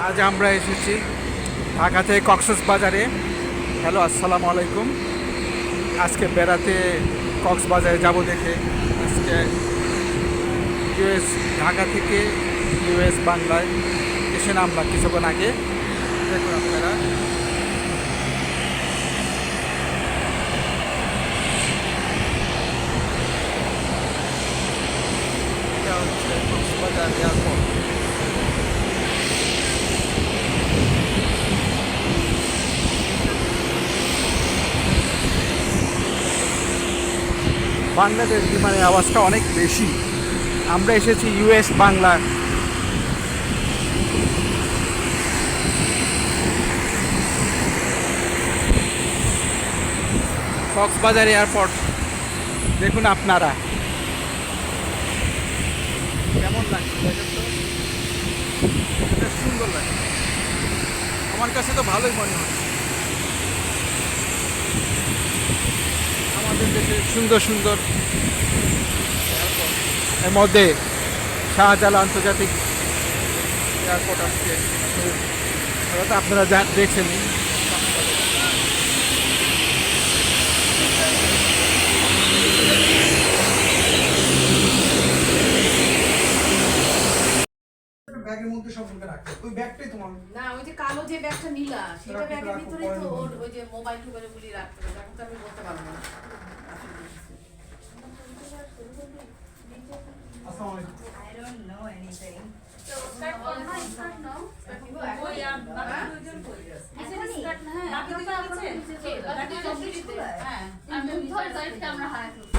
আজ আমরা এসেছি ঢাকা থেকে কক্সবাজারে। হ্যালো, আসসালামু আলাইকুম। আজকে বেড়াতে কক্সবাজারে যাব দেখে আজকে ইউএস ঢাকা থেকে ইউএস বাংলায় এসে নামলাম কিছুক্ষণ আগে। দেখুন আপনারা, এটা হচ্ছে কক্সবাজার এয়ারপোর্ট। বাংলাদেশ বিমানের আওয়াজটা অনেক বেশি। আমরা এসেছি ইউএস বাংলা। কক্সবাজার এয়ারপোর্ট দেখুন আপনারা, কেমন লাগছে দেখেন তো, বেশ সুন্দর লাগে। আমার কাছে তো ভালোই মনে হয়। আমাদের দেশে সুন্দর সুন্দর এয়ারপোর্ট, এর মধ্যে শাহজালাল আন্তর্জাতিক এয়ারপোর্ট আসছে, তো আপনারা দেখছেনই। ব্যাগের মধ্যে সব রাখতে, ওই ব্যাগটাই তোমার না, ওই যে কালো যে ব্যাগটা নীলা সেটা ব্যাগের ভিতরে তো ওর ওই যে মোবাইল টোবাইল গুলি রাখতে হবে। এখন তো আমি বলতে পারবো না। আসসালামু আলাইকুম। I don't know anything. So start করো না, স্টার্ট নাও। ওই আর বাকি দুজন কই আছে? স্টার্ট না, হ্যাঁ বাকি দুজন আছে? বাকি চব্বিশে, হ্যাঁ আমি ধর গাড়িটা আমরা হারাই ফেলছি।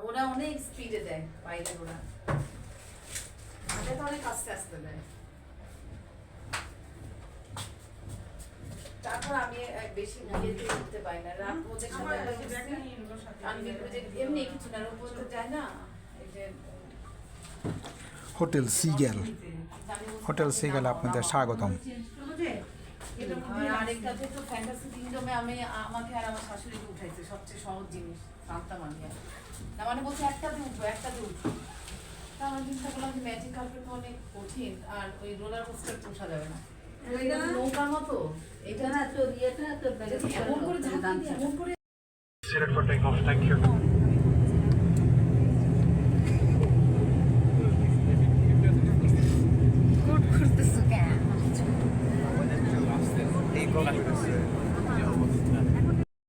ওরা অনেক স্পিডে দেয় বাইরে, ওরা আমাদের তো অনেক আস্তে আস্তে দেয়। তারপর আমি বেশি বিয়েতে উঠতে পারি না, রাত ওদের সাথে আমি এমনি কিছু না, ওপর যায় না। এই যে হোটেল সিগেল, হোটেল সিগেল আপনাদের স্বাগতম। আরেকটা যেহেতু ফ্যান্টাসি কিংডমে আমি আমাকে আর আমার শাশুড়িকে উঠাইছে, সবচেয়ে সহজ জিনিস জানতাম আমি। না মানে বলছে একটাতে উঠবো, একটাতে উঠবো। তা আমার চিন্তা করলাম যে ম্যাজিক কার্পেট তো অনেক কঠিন, আর ওই রোলার কোস্টার পোষা যাবে না। নৌকার মতো এটা না, তোর ইয়েটা তোর এমন করে ঝাঁকি দিয়ে এমন করে। Set it for takeoff, thank you.